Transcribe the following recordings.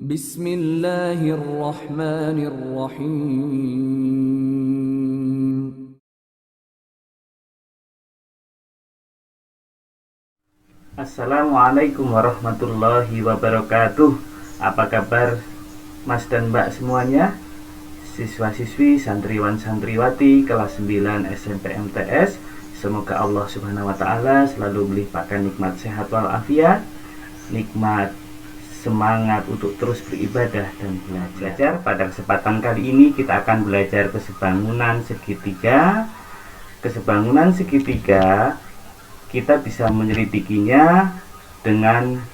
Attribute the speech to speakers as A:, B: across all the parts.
A: Bismillahirrahmanirrahim.
B: Assalamualaikum warahmatullahi wabarakatuh. Apa kabar Mas dan Mbak semuanya? Siswa-siswi, santriwan santriwati kelas 9 SMP MTS. Semoga Allah Subhanahu wa taala selalu melimpahkan nikmat sehat walafiat, nikmat semangat untuk terus beribadah dan belajar. Pada kesempatan kali ini kita akan belajar kesebangunan segitiga. Kesebangunan segitiga kita bisa menyelidikinya dengan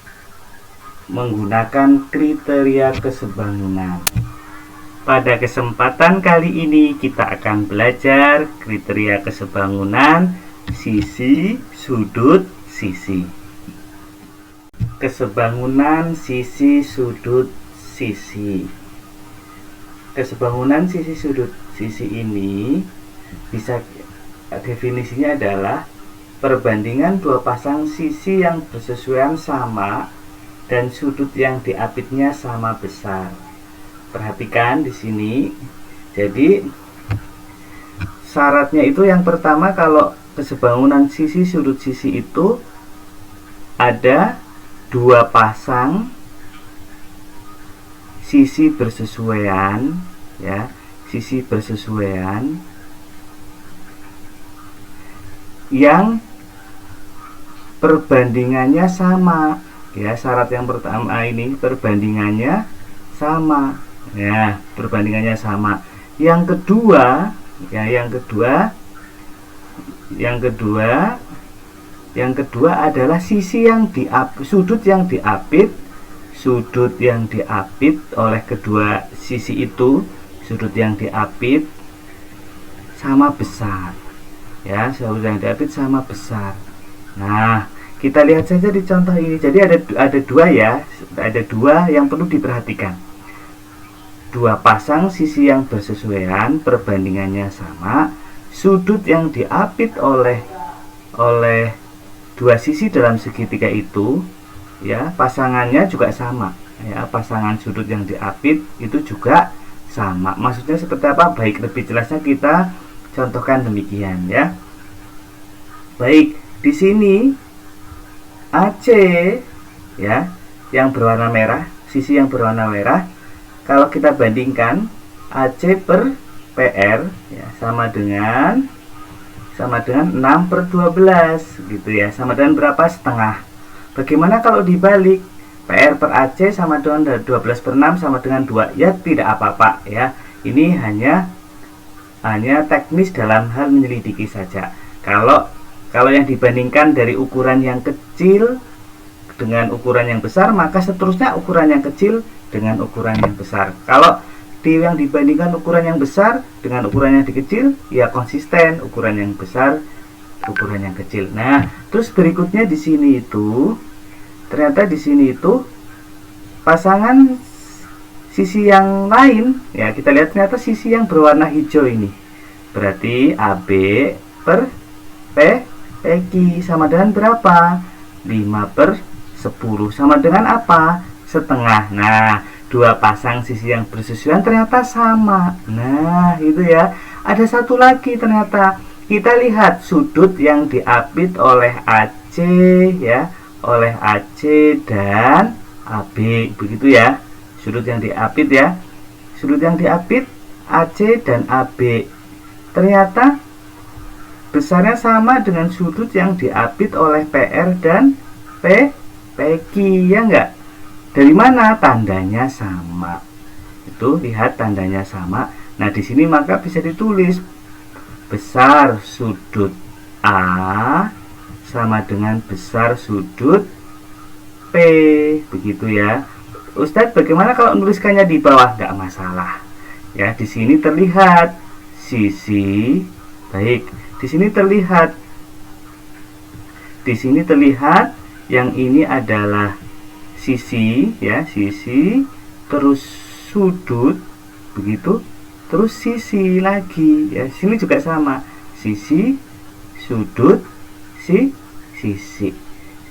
B: menggunakan kriteria kesebangunan. Pada kesempatan kali ini kita akan belajar kriteria kesebangunan sisi, sudut, sisi. Kesebangunan sisi, sudut, sisi. Kesebangunan sisi, sudut, sisi ini bisa definisinya adalah perbandingan dua pasang sisi yang bersesuaian sama dan sudut yang diapitnya sama besar. Perhatikan di sini. Jadi syaratnya itu yang pertama, kalau kesebangunan sisi, sudut, sisi itu ada dua pasang sisi bersesuaian, ya, sisi bersesuaian yang perbandingannya sama, ya. Syarat yang pertama ini perbandingannya sama, ya, perbandingannya sama. Yang kedua, ya, yang kedua adalah sisi yang sudut yang diapit oleh kedua sisi itu, sudut yang diapit sama besar, ya, sudut yang diapit sama besar. Nah, kita lihat saja di contoh ini. Jadi ada dua, ya, ada dua yang perlu diperhatikan. Dua pasang sisi yang bersesuaian, perbandingannya sama, sudut yang diapit oleh dua sisi dalam segitiga itu, ya, pasangannya juga sama, ya, pasangan sudut yang diapit itu juga sama. Maksudnya seperti apa? Baik, lebih jelasnya kita contohkan demikian, ya. Baik, di sini AC, ya, yang berwarna merah, sisi yang berwarna merah, kalau kita bandingkan AC per PR, ya, sama dengan 6/12 gitu, ya, sama dengan berapa? Setengah. Bagaimana kalau dibalik? PR per AC sama dengan 12/6 sama dengan 2. Ya, tidak apa-apa, ya. Ini hanya teknis dalam hal menyelidiki saja. Kalau yang dibandingkan dari ukuran yang kecil dengan ukuran yang besar, maka seterusnya ukuran yang kecil dengan ukuran yang besar. Kalau yang dibandingkan ukuran yang besar dengan ukuran yang kecil, ya konsisten, ukuran yang besar, ukuran yang kecil. Nah, terus berikutnya di sini itu, ternyata di sini itu pasangan sisi yang lain, ya, kita lihat ternyata sisi yang berwarna hijau ini. Berarti AB per PQ sama dengan berapa? 5/10 sama dengan apa? Setengah. Nah, dua pasang sisi yang bersesuaian ternyata sama. Nah, itu, ya. Ada satu lagi ternyata. Kita lihat sudut yang diapit oleh AC, ya, oleh AC dan AB, begitu, ya. Sudut yang diapit, ya. Sudut yang diapit AC dan AB. Ternyata besarnya sama dengan sudut yang diapit oleh PR dan PQ, ya enggak? Dari mana? Tandanya sama. Itu, lihat tandanya sama. Nah, di sini maka bisa ditulis besar sudut A sama dengan besar sudut P, begitu, ya. Ustadz, bagaimana kalau menuliskannya di bawah? Enggak masalah. Ya, di sini terlihat sisi. Baik, di sini terlihat yang ini adalah sisi, ya, sisi, terus sudut, begitu, terus sisi lagi, ya. Sini juga sama, sisi, sudut, sisi.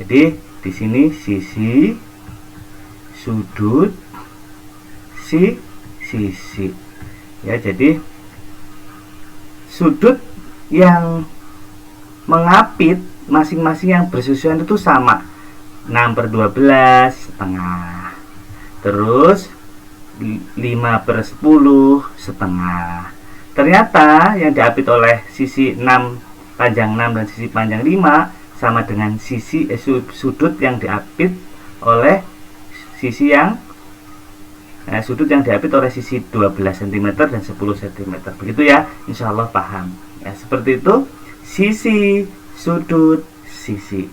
B: Jadi di sini sisi, sudut, sisi. Ya, jadi sudut yang mengapit masing-masing yang bersesuaian itu sama, 6/12 setengah, terus 5/10 setengah. Ternyata yang diapit oleh sisi 6 panjang 6 dan sisi panjang 5 sama dengan sudut yang diapit oleh sisi yang sudut yang diapit oleh sisi 12 cm dan 10 cm. Begitu ya, insya Allah paham ya. Seperti itu sisi, sudut, sisi.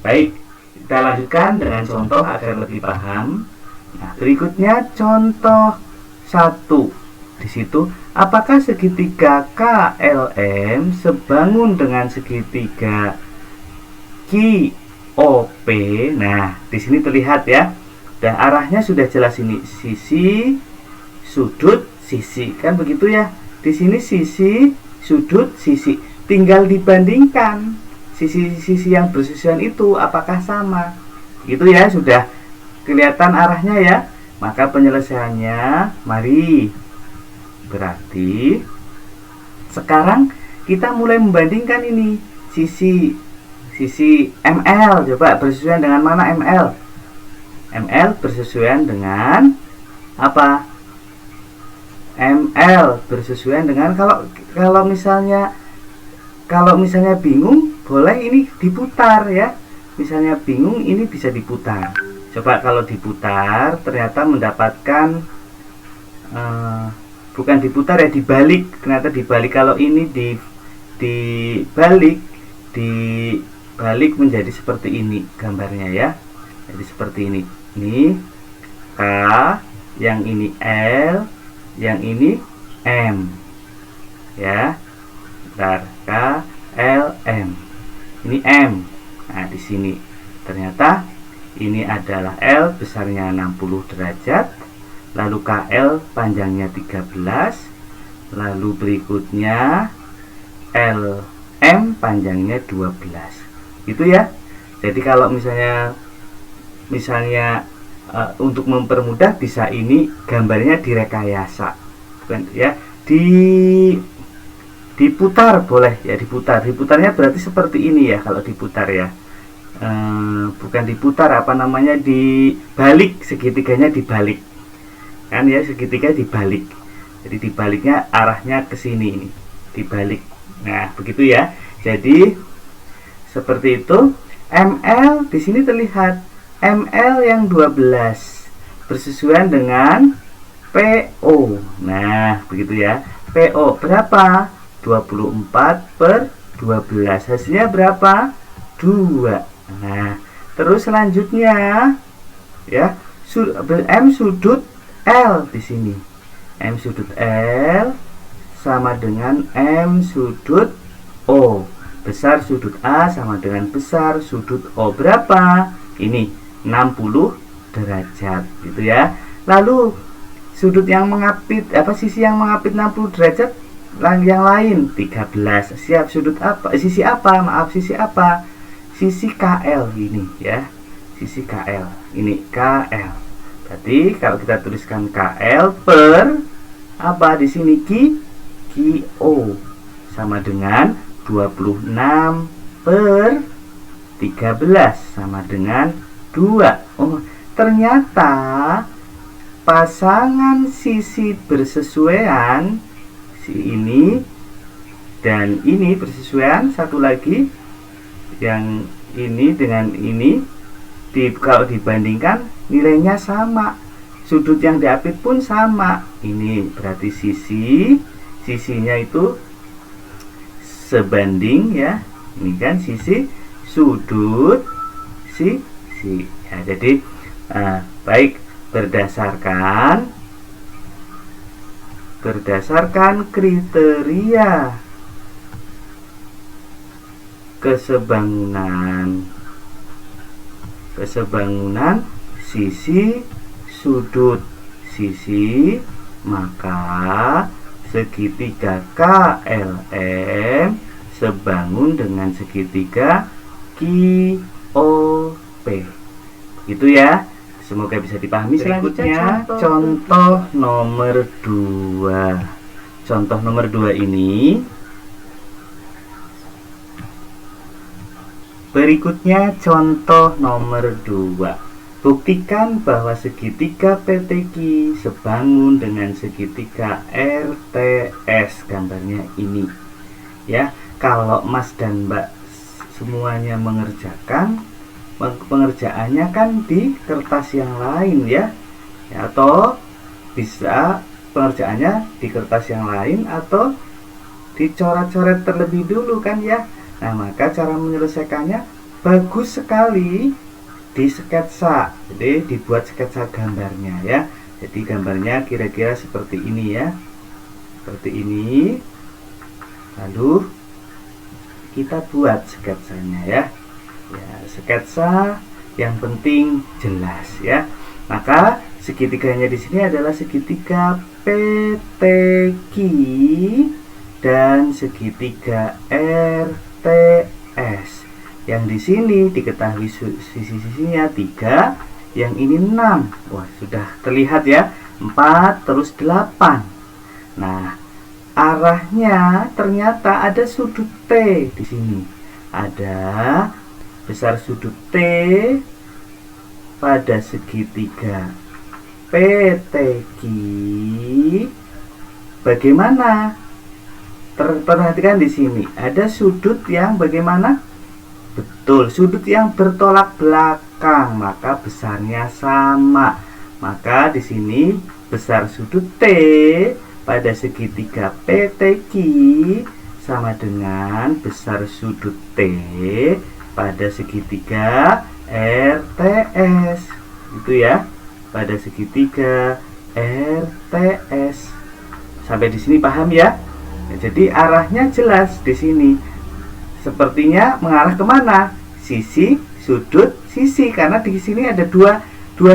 B: Baik, kita lanjutkan dengan contoh agar lebih paham. Nah, berikutnya contoh 1. Di situ, apakah segitiga KLM sebangun dengan segitiga QOP? Nah, di sini terlihat ya. Dan arahnya sudah jelas ini, sisi, sudut, sisi, kan begitu ya. Di sini sisi, sudut, sisi. Tinggal dibandingkan sisi-sisi yang bersesuaian itu apakah sama. Gitu ya, sudah kelihatan arahnya ya. Maka penyelesaiannya, mari. Berarti sekarang kita mulai membandingkan ini sisi ML. Coba bersesuaian dengan mana ML? ML bersesuaian dengan apa? ML bersesuaian dengan kalau misalnya bingung, boleh ini diputar ya. Misalnya bingung, ini bisa diputar. Coba kalau diputar ternyata mendapatkan bukan diputar ya, dibalik. Ternyata dibalik. Kalau ini dibalik menjadi seperti ini gambarnya ya. Jadi seperti ini. Ini K, yang ini L, yang ini M. Ya. Bentar, K, L, M. Ini M. Nah, di sini ternyata ini adalah L besarnya 60 derajat. Lalu KL panjangnya 13. Lalu berikutnya LM panjangnya 12. Itu ya. Jadi kalau misalnya untuk mempermudah bisa ini gambarnya direkayasa. Bukan ya, diputar boleh ya, diputarnya berarti seperti ini ya. Kalau diputar ya, bukan diputar, apa namanya, dibalik, segitiganya dibalik kan ya, segitiga dibalik. Jadi dibaliknya arahnya ke sini ini, dibalik. Nah, begitu ya. Jadi seperti itu. ML di sini terlihat ML yang 12 bersesuaian dengan PO. Nah, begitu ya. PO berapa? 24/12. Hasilnya berapa? 2. Nah, terus selanjutnya ya, M sudut L di sini. M sudut L sama dengan M sudut O. Besar sudut A sama dengan besar sudut O. Berapa? Ini 60 derajat gitu ya. Lalu sudut yang mengapit, sisi yang mengapit 60 derajat yang lain 13. Siap, sudut apa? Sisi apa? Maaf, sisi apa? Sisi KL ini ya. Sisi KL. Ini KL. Berarti kalau kita tuliskan KL per apa di sini, QO sama dengan 26/13 sama dengan 2. Oh, ternyata pasangan sisi bersesuaian, si ini dan ini bersesuaian. Satu lagi, yang ini dengan ini kalau dibandingkan nilainya sama, sudut yang diapit pun sama. Ini berarti sisinya itu sebanding ya. Ini kan sisi, sudut, sisi ya. Jadi baik, berdasarkan kriteria kesebangunan sisi, sudut, sisi, maka segitiga KLM sebangun dengan segitiga QOP. Itu ya. Semoga bisa dipahami. Selanjutnya contoh nomor 2. Contoh nomor 2 ini, berikutnya contoh nomor 2. Buktikan bahwa segitiga PTQ sebangun dengan segitiga RTS. Gambarnya ini ya. Kalau Mas dan Mbak semuanya mengerjakan, pengerjaannya kan di kertas yang lain ya, atau bisa pengerjaannya di kertas yang lain atau dicoret-coret terlebih dulu kan ya. Nah, maka cara menyelesaikannya bagus sekali di sketsa. Jadi dibuat sketsa gambarnya ya. Jadi gambarnya kira-kira seperti ini ya, seperti ini. Lalu kita buat sketsanya ya. Ya, sketsa yang penting jelas ya. Maka segitiganya di sini adalah segitiga PTQ dan segitiga RTS. Yang di sini diketahui sisi-sisinya 3, yang ini 6. Wah, sudah terlihat ya. 4 terus 8. Nah, arahnya ternyata ada sudut T di sini. Ada besar sudut T pada segitiga PTQ. Bagaimana? Perhatikan di sini ada sudut yang bagaimana? Betul, sudut yang bertolak belakang, maka besarnya sama. Maka di sini besar sudut T pada segitiga PTQ sama dengan besar sudut T pada segitiga RTS. Itu ya, pada segitiga RTS. Sampai di sini paham ya? Jadi arahnya jelas di sini. Sepertinya mengarah kemana? Sisi, sudut, sisi. Karena di sini ada dua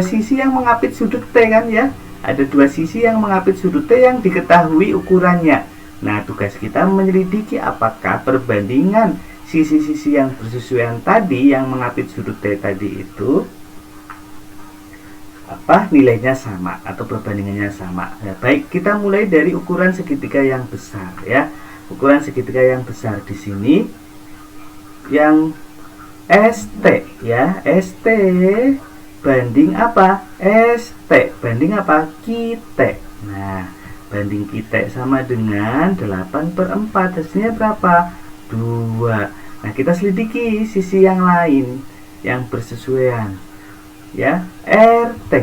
B: sisi yang mengapit sudut T kan ya. Ada 2 sisi yang mengapit sudut T yang diketahui ukurannya. Nah, tugas kita menyelidiki apakah perbandingan sisi-sisi yang bersesuaian tadi yang mengapit sudut T tadi itu nilainya sama atau perbandingannya sama. Nah, baik, kita mulai dari ukuran segitiga yang besar ya. Ukuran segitiga yang besar di sini yang ST ya. ST banding apa? ST banding apa? QT. Nah, banding QT sama dengan 8/4. Hasilnya berapa? 2. Nah, kita selidiki sisi yang lain yang bersesuaian ya. RT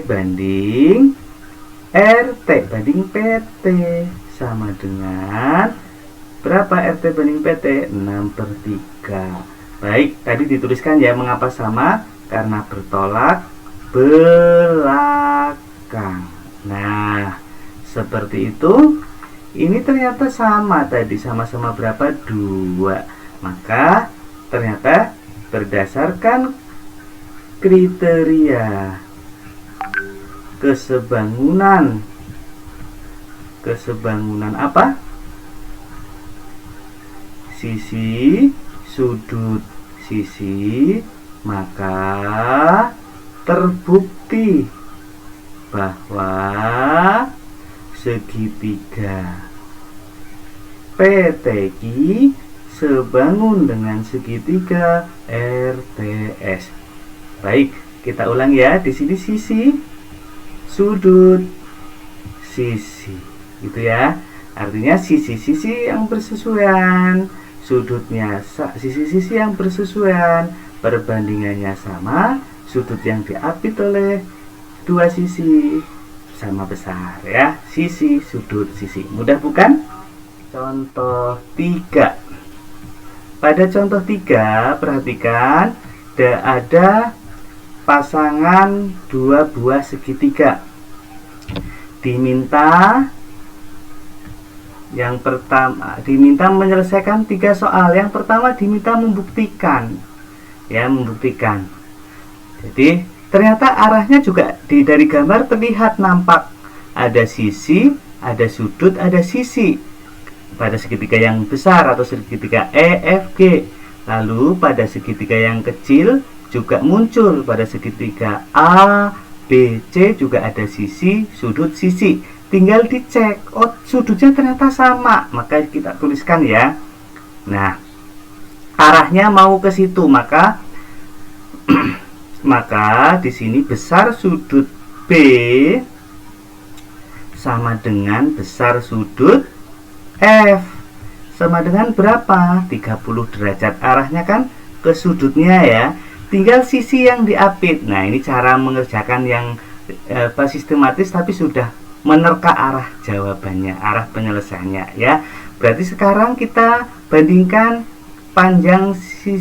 B: banding RT banding PT sama dengan berapa? RT banding PT 6/3. Baik, tadi dituliskan ya mengapa sama, karena bertolak belakang. Nah, seperti itu. Ini ternyata sama tadi, sama-sama berapa? 2. Maka ternyata berdasarkan kriteria kesebangunan apa? Sisi, sudut, sisi, maka terbukti bahwa segitiga PTQ sebangun dengan segitiga RTS. Baik, kita ulang ya. Di sini sisi, sudut, sisi, gitu ya. Artinya sisi-sisi yang bersesuaian, sudutnya sisi-sisi yang bersesuaian, perbandingannya sama, sudut yang diapit oleh 2 sisi sama besar ya. Sisi, sudut, sisi. Mudah bukan? Contoh 3. Pada contoh 3, perhatikan ada pasangan 2 buah segitiga. Diminta menyelesaikan 3 soal. Yang pertama diminta membuktikan ya, membuktikan. Jadi ternyata arahnya juga dari gambar terlihat, nampak ada sisi, ada sudut, ada sisi pada segitiga yang besar atau segitiga EFG. Lalu pada segitiga yang kecil juga muncul pada segitiga A, B, C juga ada sisi, sudut, sisi. Tinggal dicek, oh sudutnya ternyata sama, maka kita tuliskan ya. Nah, arahnya mau ke situ, maka maka di sini besar sudut B sama dengan besar sudut F. Sama dengan berapa? 30 derajat. Arahnya kan ke sudutnya ya. Tinggal sisi yang diapit. Nah, ini cara mengerjakan yang sistematis tapi sudah menerka arah jawabannya, arah penyelesaiannya ya. Berarti sekarang kita bandingkan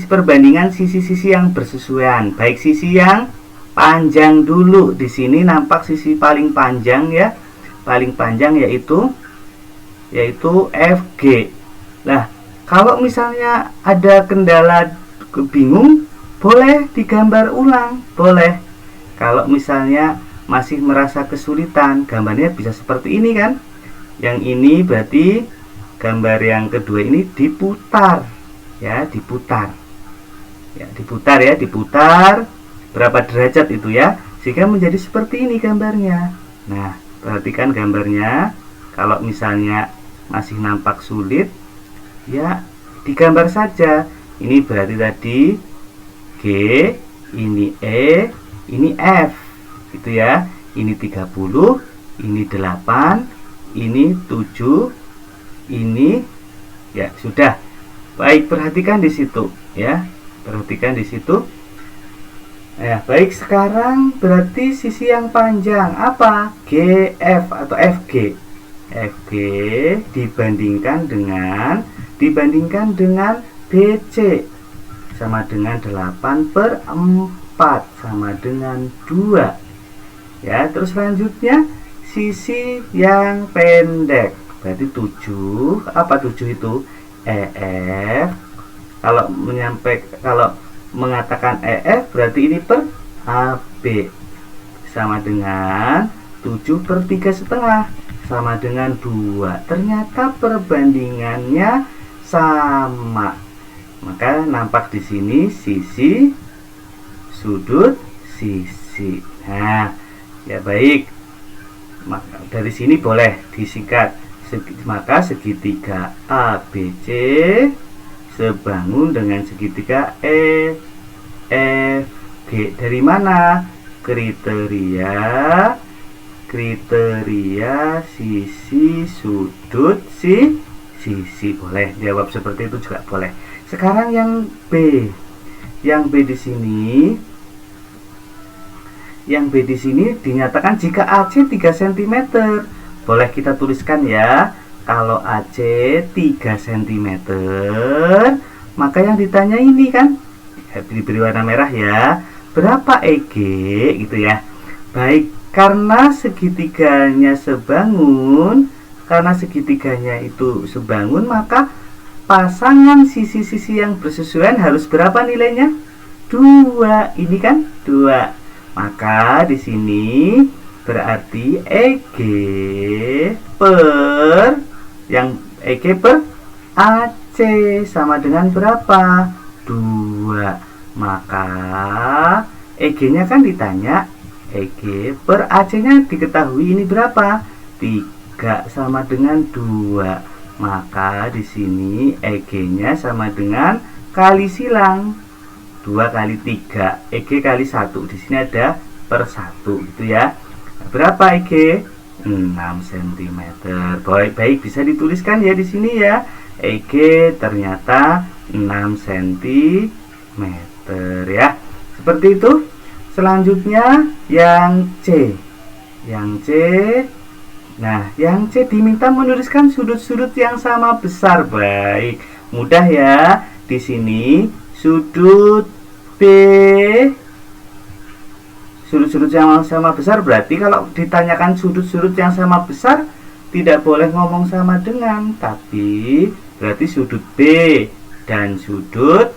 B: perbandingan sisi-sisi yang bersesuaian. Baik sisi yang panjang dulu. Di sini nampak sisi paling panjang ya. Paling panjang yaitu FG. Nah, kalau misalnya ada kendala bingung, boleh digambar ulang, boleh. Kalau misalnya masih merasa kesulitan, gambarnya bisa seperti ini kan. Yang ini berarti gambar yang kedua ini diputar. Ya, diputar. Ya, diputar ya, diputar berapa derajat itu ya, sehingga menjadi seperti ini gambarnya. Nah, perhatikan gambarnya. Kalau misalnya masih nampak sulit, ya digambar saja. Ini berarti tadi G, ini E, ini F gitu ya. Ini 30, ini 8, ini 7, ini ya sudah. Baik, perhatikan di situ ya. Perhatikan di situ. Ya, baik, sekarang berarti sisi yang panjang apa? GF atau FG. FG dibandingkan dengan BC sama dengan 8/4 sama dengan 2. Ya, terus selanjutnya sisi yang pendek. Berarti 7. Apa 7 itu? EF. Kalau mengatakan EF berarti ini per AB sama dengan 7/3,5 sama dengan 2. Ternyata perbandingannya sama. Maka nampak di sini sisi, sudut, sisi. Nah, ya baik. Maka dari sini boleh disingkat. Maka segitiga ABC sebangun dengan segitiga EFG. Dari mana? Kriteria sisi, sudut, sisi. Boleh jawab seperti itu juga boleh. Sekarang yang B. Yang B di sini dinyatakan jika AC 3 cm. Boleh kita tuliskan ya. Kalau AC 3 cm, maka yang ditanya ini kan diberi warna merah ya. Berapa EG gitu ya. Baik, karena segitiganya itu sebangun, maka pasangan sisi-sisi yang bersesuaian harus berapa nilainya? 2. Ini kan 2. Maka di sini berarti EG per AC sama dengan berapa? 2. Maka EG-nya kan ditanya, EG per AC-nya diketahui ini berapa? 3 sama dengan 2. Maka di sini EG-nya sama dengan kali silang 2 kali 3, EG kali 1. Di sini ada per 1 gitu ya. Berapa EG? 6 cm. Baik, bisa dituliskan ya di sini ya. EG ternyata 6 cm ya. Seperti itu. Selanjutnya yang C. Nah, yang C diminta menuliskan sudut-sudut yang sama besar. Baik, mudah ya. Di sini sudut B, sudut-sudut yang sama besar, berarti kalau ditanyakan sudut-sudut yang sama besar tidak boleh ngomong sama dengan, tapi berarti sudut B dan sudut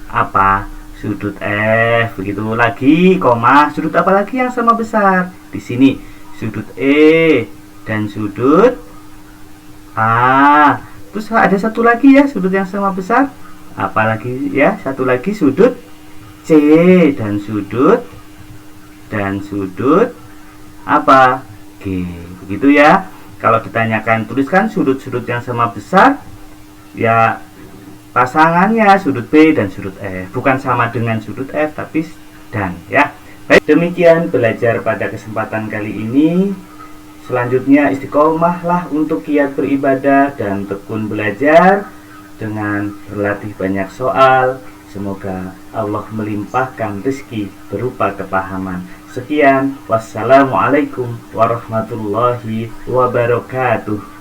B: apa? Sudut F. Begitu lagi, koma, sudut apa lagi yang sama besar? Di sini sudut E dan sudut A. Terus ada satu lagi ya, sudut yang sama besar. Apalagi ya, satu lagi sudut C dan sudut apa? G. Begitu ya. Kalau ditanyakan tuliskan sudut-sudut yang sama besar, ya pasangannya sudut B dan sudut F, bukan sama dengan sudut F tapi dan ya. Baik, demikian belajar pada kesempatan kali ini. Selanjutnya istiqomahlah untuk giat beribadah dan tekun belajar dengan berlatih banyak soal. Semoga Allah melimpahkan rezeki berupa kepahaman. Sekian, wassalamualaikum warahmatullahi wabarakatuh.